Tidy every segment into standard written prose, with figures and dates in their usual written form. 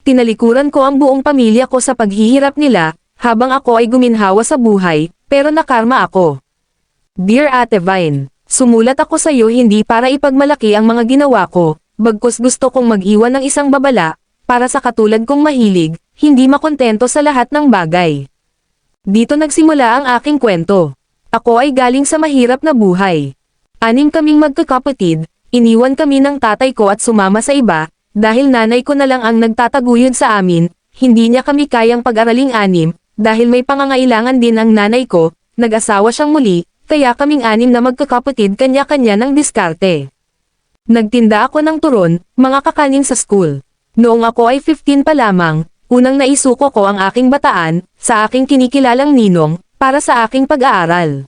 Tinalikuran ko ang buong pamilya ko sa paghihirap nila, habang ako ay guminhawa sa buhay, pero nakarma ako. Dear Ate Vine, sumulat ako sa iyo hindi para ipagmalaki ang mga ginawa ko, bagkus gusto kong mag-iwan ng isang babala, para sa katulad kong mahilig, hindi makontento sa lahat ng bagay. Dito nagsimula ang aking kwento. Ako ay galing sa mahirap na buhay. 6 kaming magkakapatid, iniwan kami ng tatay ko at sumama sa iba, dahil nanay ko na lang ang nagtataguyod sa amin, hindi niya kami kayang pag-araling 6, dahil may pangangailangan din ang nanay ko, nag-asawa siyang muli, kaya kaming 6 na magkakapatid kanya-kanya ng diskarte. Nagtinda ako ng turon, mga kakanin sa school. Noong ako ay 15 pa lamang, unang naisuko ko ang aking bataan, sa aking kinikilalang ninong, para sa aking pag-aaral.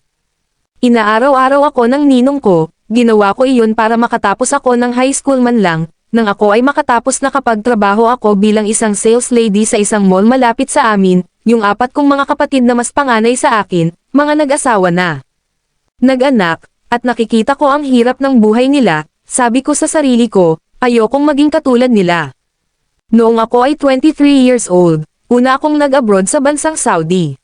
Inaaraw-araw ako ng ninong ko, ginawa ko iyon para makatapos ako ng high school man lang, nang ako ay makatapos na kapagtrabaho ako bilang isang sales lady sa isang mall malapit sa amin, yung 4 kong mga kapatid na mas panganay sa akin, mga nag-asawa na. Nag-anak, at nakikita ko ang hirap ng buhay nila, sabi ko sa sarili ko, ayokong maging katulad nila. Noong ako ay 23 years old, una akong nag-abroad sa bansang Saudi.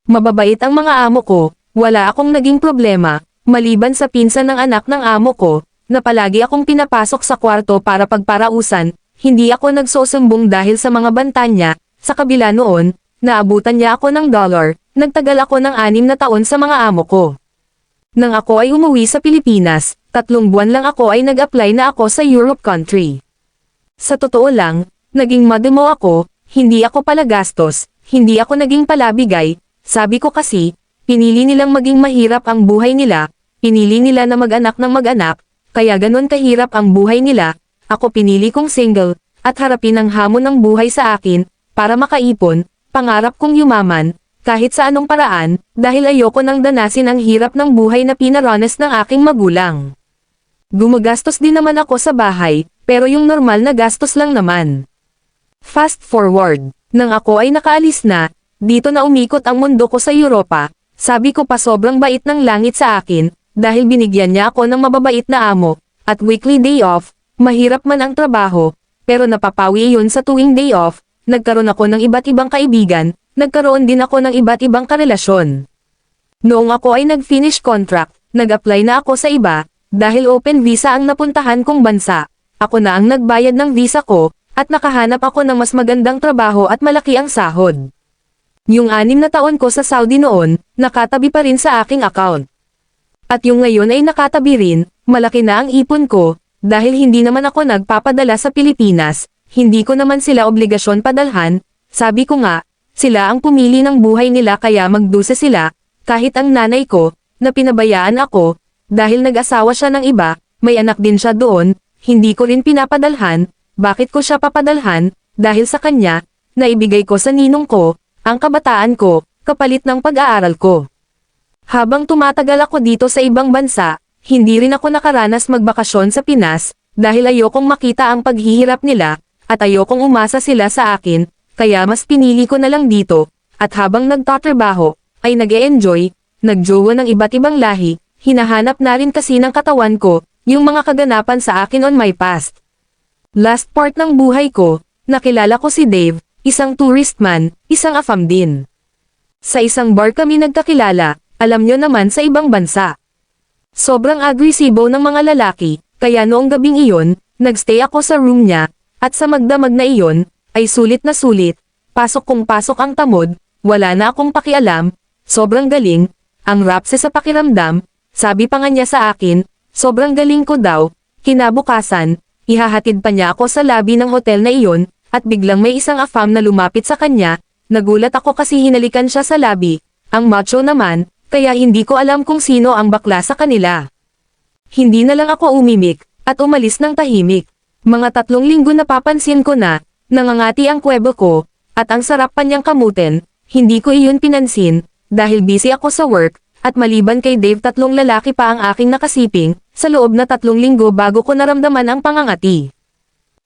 Mababait ang mga amo ko, wala akong naging problema, maliban sa pinsan ng anak ng amo ko, na palagi akong pinapasok sa kwarto para pagparausan, hindi ako nagsusumbong dahil sa mga banta niya, sa kabila noon, naabutan niya ako ng $, nagtagal ako ng 6 na taon sa mga amo ko. Nang ako ay umuwi sa Pilipinas, 3 buwan lang ako ay nag-apply na ako sa Europe country. Sa totoo lang, naging mademo ako, hindi ako palagastos, hindi ako naging palabigay, sabi ko kasi, pinili nilang maging mahirap ang buhay nila, pinili nila na mag-anak ng mag-anak, kaya ganon kahirap ang buhay nila, ako pinili kong single, at harapin ang hamon ng buhay sa akin, para makaipon, pangarap kong yumaman, kahit sa anong paraan, dahil ayoko nang danasin ang hirap ng buhay na pinaranas ng aking magulang. Gumagastos din naman ako sa bahay, pero yung normal na gastos lang naman. Fast forward, nang ako ay nakaalis na, dito na umikot ang mundo ko sa Europa, sabi ko pa sobrang bait ng langit sa akin, dahil binigyan niya ako ng mababait na amo, at weekly day off, mahirap man ang trabaho, pero napapawi iyon sa tuwing day off, nagkaroon ako ng iba't ibang kaibigan, nagkaroon din ako ng iba't ibang karelasyon. Noong ako ay nag-finish contract, nag-apply na ako sa iba, dahil open visa ang napuntahan kong bansa, ako na ang nagbayad ng visa ko, at nakahanap ako ng mas magandang trabaho at malaki ang sahod. Yung 6 na taon ko sa Saudi noon, nakatabi pa rin sa aking account. At yung ngayon ay nakatabi rin, malaki na ang ipon ko, dahil hindi naman ako nagpapadala sa Pilipinas, hindi ko naman sila obligasyon padalhan, sabi ko nga, sila ang pumili ng buhay nila kaya magdusa sila, kahit ang nanay ko, na pinabayaan ako, dahil nag-asawa siya ng iba, may anak din siya doon, hindi ko rin pinapadalhan, bakit ko siya papadalhan, dahil sa kanya, naibigay ko sa ninong ko, ang kabataan ko, kapalit ng pag-aaral ko. Habang tumatagal ako dito sa ibang bansa, hindi rin ako nakaranas magbakasyon sa Pinas, dahil ayokong makita ang paghihirap nila, at ayokong umasa sila sa akin, kaya mas pinili ko na lang dito, at habang nagtatrabaho, ay nag-e-enjoy, nagjowa ng iba't ibang lahi, hinahanap na rin kasi ng katawan ko, yung mga kaganapan sa akin on my past. Last part ng buhay ko, nakilala ko si Dave, isang tourist man, isang afam din. Sa isang bar kami nagkakilala, alam nyo naman sa ibang bansa. Sobrang agresibo ng mga lalaki, kaya noong gabing iyon, nagstay ako sa room niya, at sa magdamag na iyon, ay sulit na sulit, pasok kung pasok ang tamod, wala na akong pakialam, sobrang galing, ang rapse sa pakiramdam, sabi pa nga niya sa akin, sobrang galing ko daw, kinabukasan, ihahatid pa niya ako sa lobby ng hotel na iyon, at biglang may isang afam na lumapit sa kanya, nagulat ako kasi hinalikan siya sa lobby, ang macho naman, kaya hindi ko alam kung sino ang bakla sa kanila. Hindi na lang ako umimik, at umalis ng tahimik. Mga 3 linggo napapansin ko na, nangangati ang kwebo ko, at ang sarap pa niyang kamutin, hindi ko iyon pinansin, dahil busy ako sa work, at maliban kay Dave 3 lalaki pa ang aking nakasiping, sa loob na 3 linggo bago ko naramdaman ang pangangati.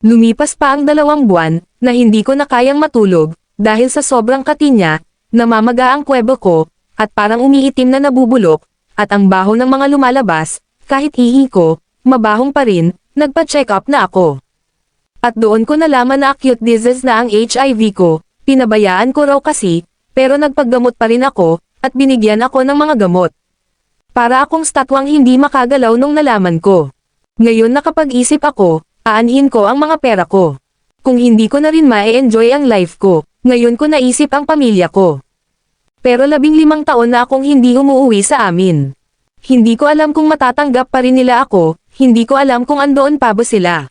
Lumipas pa ang 2 buwan, na hindi ko na kayang matulog, dahil sa sobrang kati niya, namamaga ang kwebo ko, at parang umiitim na nabubulok, at ang baho ng mga lumalabas, kahit hihi ko, mabahong pa rin, nagpa-check up na ako. At doon ko nalaman na acute disease na ang HIV ko, pinabayaan ko raw kasi, pero nagpaggamot pa rin ako, at binigyan ako ng mga gamot. Para akong statwang hindi makagalaw nung nalaman ko. Ngayon nakapag-isip ako, aanhin ko ang mga pera ko. Kung hindi ko na rin ma-enjoy ang life ko, ngayon ko naisip ang pamilya ko. Pero 15 taon na akong hindi umuwi sa amin. Hindi ko alam kung matatanggap pa rin nila ako, hindi ko alam kung andoon pa ba sila.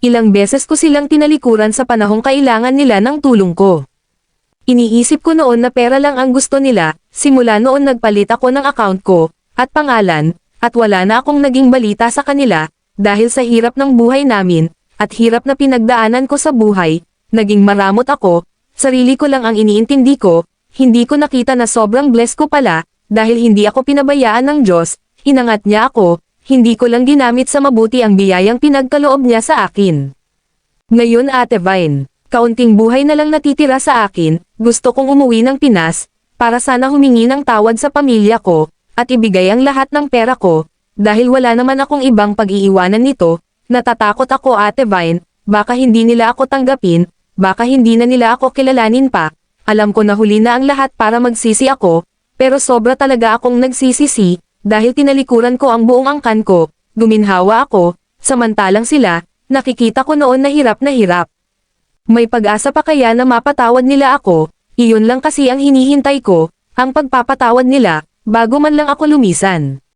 Ilang beses ko silang tinalikuran sa panahong kailangan nila ng tulong ko. Iniisip ko noon na pera lang ang gusto nila, simula noon nagpalit ako ng account ko, at pangalan, at wala na akong naging balita sa kanila, dahil sa hirap ng buhay namin, at hirap na pinagdaanan ko sa buhay, naging maramot ako, sarili ko lang ang iniintindi ko, hindi ko nakita na sobrang blessed ko pala, dahil hindi ako pinabayaan ng Diyos, inangat niya ako, hindi ko lang ginamit sa mabuti ang biyayang pinagkaloob niya sa akin. Ngayon Ate Vine, kaunting buhay na lang natitira sa akin, gusto kong umuwi ng Pinas, para sana humingi ng tawad sa pamilya ko, at ibigay ang lahat ng pera ko, dahil wala naman akong ibang pag-iiwanan nito, natatakot ako Ate Vine, baka hindi nila ako tanggapin, baka hindi na nila ako kilalanin pa, alam ko na huli na ang lahat para magsisi ako, pero sobra talaga akong nagsisisi, dahil tinalikuran ko ang buong angkan ko, guminhawa ako, samantalang sila, nakikita ko noon na hirap na hirap. May pag-asa pa kaya na mapatawad nila ako, iyon lang kasi ang hinihintay ko, ang pagpapatawad nila, bago man lang ako lumisan.